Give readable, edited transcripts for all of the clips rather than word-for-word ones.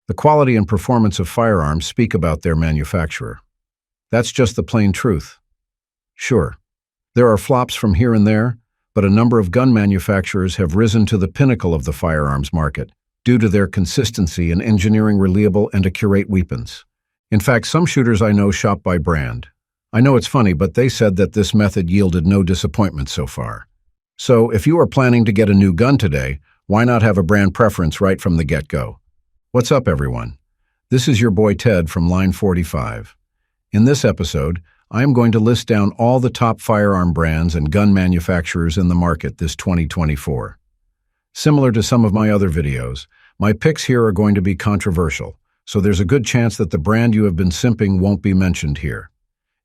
The quality and performance of firearms speak about their manufacturer. That's just the plain truth. Sure, there are flops from here and there, but a number of gun manufacturers have risen to the pinnacle of the firearms market due to their consistency in engineering reliable and accurate weapons. In fact, some shooters I know shop by brand. I know it's funny, but they said that this method yielded no disappointment so far. So, if you are planning to get a new gun today, why not have a brand preference right from the get-go? What's up, everyone? This is your boy Ted from Line45. In this episode, I am going to list down all the top firearm brands and gun manufacturers in the market this 2024. Similar to some of my other videos, my picks here are going to be controversial, so there's a good chance that the brand you have been simping won't be mentioned here.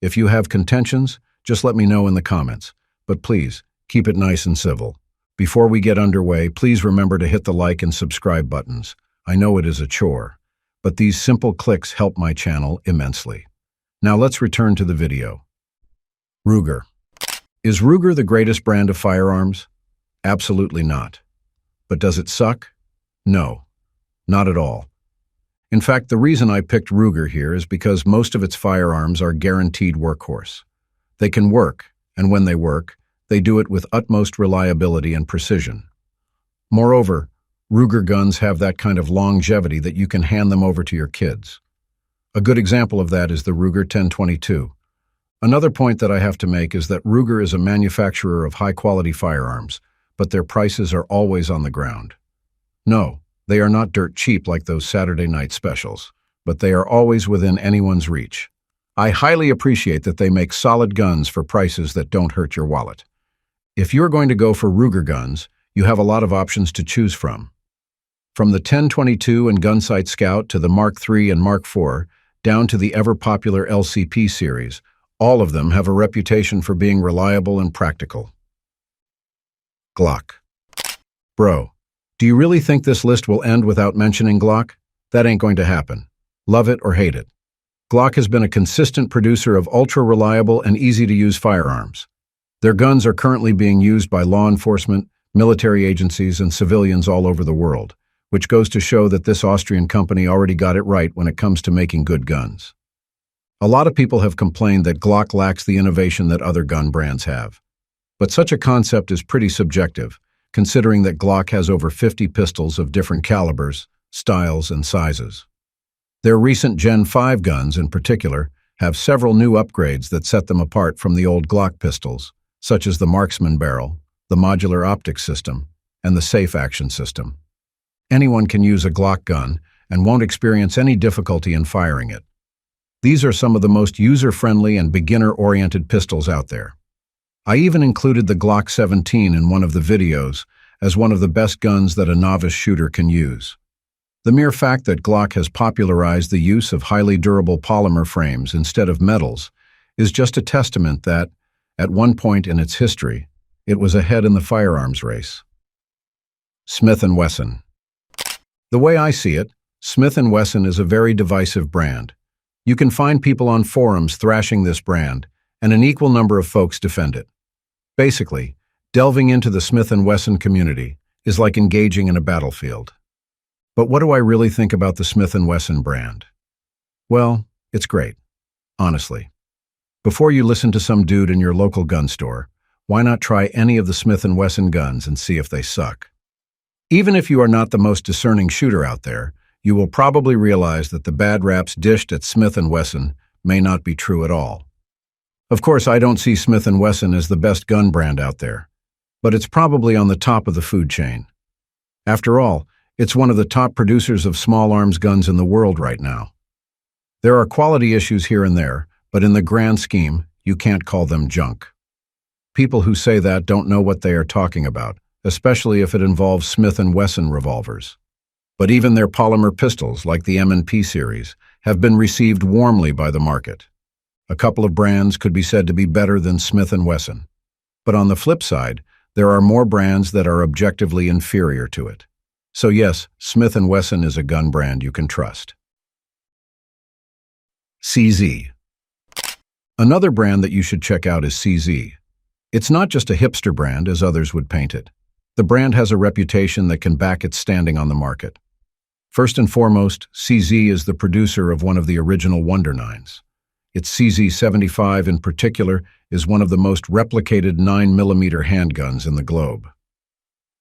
If you have contentions, just let me know in the comments, but please, keep it nice and civil. Before we get underway, please remember to hit the like and subscribe buttons. I know it is a chore, but these simple clicks help my channel immensely. Now let's return to the video. Ruger. Is Ruger the greatest brand of firearms? Absolutely not. But does it suck? No, not at all. In fact, the reason I picked Ruger here is because most of its firearms are guaranteed workhorse. They can work, and when they work, they do it with utmost reliability and precision. Moreover, Ruger guns have that kind of longevity that you can hand them over to your kids. A good example of that is the Ruger 1022. Another point that I have to make is that Ruger is a manufacturer of high-quality firearms, but their prices are always on the ground. No, they are not dirt cheap like those Saturday night specials, but they are always within anyone's reach. I highly appreciate that they make solid guns for prices that don't hurt your wallet. If you're going to go for Ruger guns, you have a lot of options to choose from. From the 1022 and Gunsight Scout to the Mark III and Mark IV, down to the ever-popular LCP series, all of them have a reputation for being reliable and practical. Glock. Bro, do you really think this list will end without mentioning Glock? That ain't going to happen. Love it or hate it. Glock has been a consistent producer of ultra-reliable and easy-to-use firearms. Their guns are currently being used by law enforcement, military agencies, and civilians all over the world, which goes to show that this Austrian company already got it right when it comes to making good guns. A lot of people have complained that Glock lacks the innovation that other gun brands have. But such a concept is pretty subjective, considering that Glock has over 50 pistols of different calibers, styles, and sizes. Their recent Gen 5 guns, in particular, have several new upgrades that set them apart from the old Glock pistols, such as the marksman barrel, the modular optics system, and the safe action system. Anyone can use a Glock gun and won't experience any difficulty in firing it. These are some of the most user-friendly and beginner-oriented pistols out there. I even included the Glock 17 in one of the videos as one of the best guns that a novice shooter can use. The mere fact that Glock has popularized the use of highly durable polymer frames instead of metals is just a testament that, at one point in its history, it was ahead in the firearms race. Smith & Wesson. The way I see it, Smith & Wesson is a very divisive brand. You can find people on forums thrashing this brand, and an equal number of folks defend it. Basically, delving into the Smith & Wesson community is like engaging in a battlefield. But what do I really think about the Smith & Wesson brand? Well, it's great, honestly. Before you listen to some dude in your local gun store, why not try any of the Smith & Wesson guns and see if they suck? Even if you are not the most discerning shooter out there, you will probably realize that the bad raps dished at Smith & Wesson may not be true at all. Of course, I don't see Smith & Wesson as the best gun brand out there, but it's probably on the top of the food chain. After all, it's one of the top producers of small arms guns in the world right now. There are quality issues here and there, but in the grand scheme, you can't call them junk. People who say that don't know what they are talking about, especially if it involves Smith & Wesson revolvers. But even their polymer pistols, like the M&P series, have been received warmly by the market. A couple of brands could be said to be better than Smith & Wesson. But on the flip side, there are more brands that are objectively inferior to it. So yes, Smith & Wesson is a gun brand you can trust. CZ. Another brand that you should check out is CZ. It's not just a hipster brand, as others would paint it. The brand has a reputation that can back its standing on the market. First and foremost, CZ is the producer of one of the original Wonder 9s. Its CZ75 in particular is one of the most replicated 9mm handguns in the globe.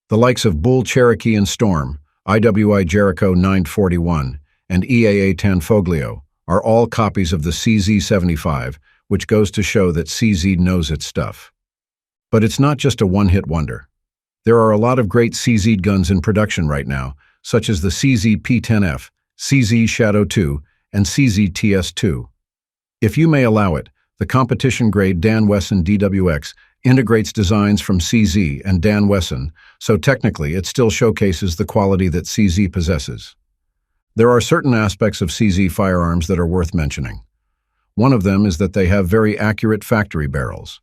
The likes of Bull Cherokee and Storm, IWI Jericho 941, and EAA Tanfoglio are all copies of the CZ75, which goes to show that CZ knows its stuff. But it's not just a one-hit wonder. There are a lot of great CZ guns in production right now, such as the CZ P10F, CZ Shadow 2, and CZ TS2. If you may allow it, the competition-grade Dan Wesson DWX integrates designs from CZ and Dan Wesson, so technically it still showcases the quality that CZ possesses. There are certain aspects of CZ firearms that are worth mentioning. One of them is that they have very accurate factory barrels.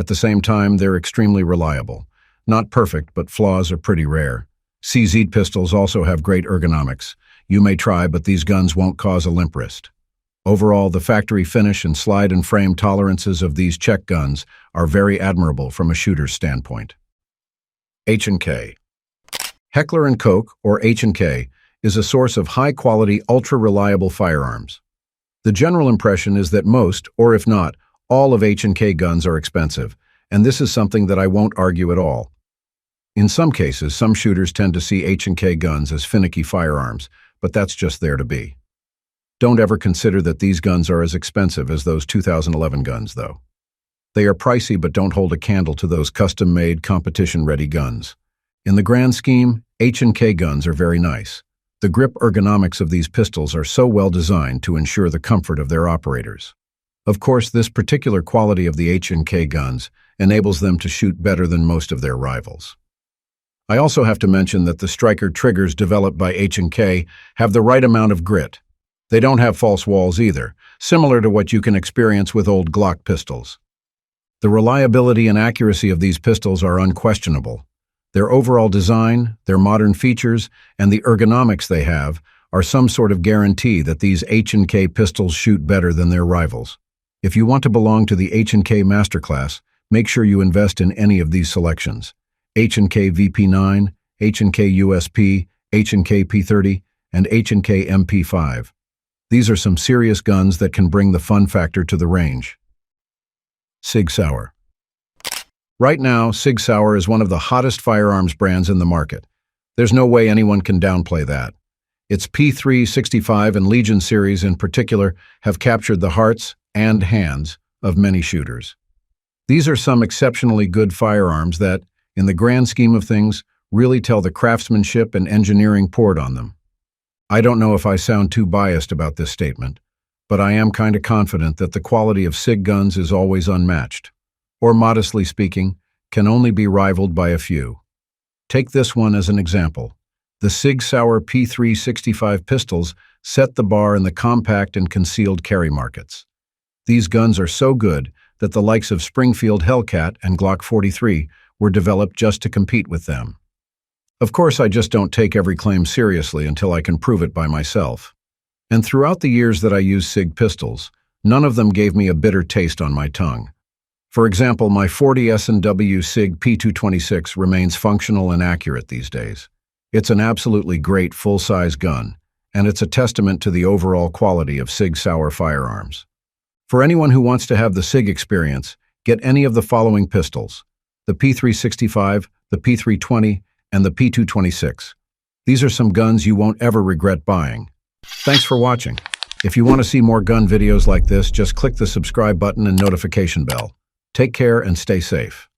At the same time, they're extremely reliable. Not perfect, but flaws are pretty rare. CZ pistols also have great ergonomics. You may try, but these guns won't cause a limp wrist. Overall, the factory finish and slide and frame tolerances of these Czech guns are very admirable from a shooter's standpoint. H&K. Heckler Koch, or H&K, is a source of high-quality, ultra-reliable firearms. The general impression is that most, or if not, all of H&K guns are expensive, and this is something that I won't argue at all. In some cases, some shooters tend to see H&K guns as finicky firearms, but that's just there to be. Don't ever consider that these guns are as expensive as those 2011 guns, though. They are pricey but don't hold a candle to those custom-made, competition-ready guns. In the grand scheme, H&K guns are very nice. The grip ergonomics of these pistols are so well designed to ensure the comfort of their operators. Of course, this particular quality of the H&K guns enables them to shoot better than most of their rivals. I also have to mention that the striker triggers developed by H&K have the right amount of grit. They don't have false walls either, similar to what you can experience with old Glock pistols. The reliability and accuracy of these pistols are unquestionable. Their overall design, their modern features, and the ergonomics they have are some sort of guarantee that these H&K pistols shoot better than their rivals. If you want to belong to the H&K Masterclass, make sure you invest in any of these selections. H&K VP9, H&K USP, H&K P30, and H&K MP5. These are some serious guns that can bring the fun factor to the range. Sig Sauer. Right now, Sig Sauer is one of the hottest firearms brands in the market. There's no way anyone can downplay that. Its P365 and Legion series in particular have captured the hearts and hands of many shooters. These are some exceptionally good firearms that, in the grand scheme of things, really tell the craftsmanship and engineering poured on them. I don't know if I sound too biased about this statement, but I am kind of confident that the quality of Sig guns is always unmatched, or modestly speaking, can only be rivaled by a few. Take this one as an example. The Sig Sauer P365 pistols set the bar in the compact and concealed carry markets. These guns are so good that the likes of Springfield Hellcat and Glock 43 were developed just to compete with them. Of course, I just don't take every claim seriously until I can prove it by myself. And throughout the years that I used Sig pistols, none of them gave me a bitter taste on my tongue. For example, my 40 S&W Sig P226 remains functional and accurate these days. It's an absolutely great full-size gun, and it's a testament to the overall quality of Sig Sauer firearms. For anyone who wants to have the Sig experience, get any of the following pistols: the P365, the P320, and the P226. These are some guns you won't ever regret buying. Thanks for watching. If you want to see more gun videos like this, just click the subscribe button and notification bell. Take care and stay safe.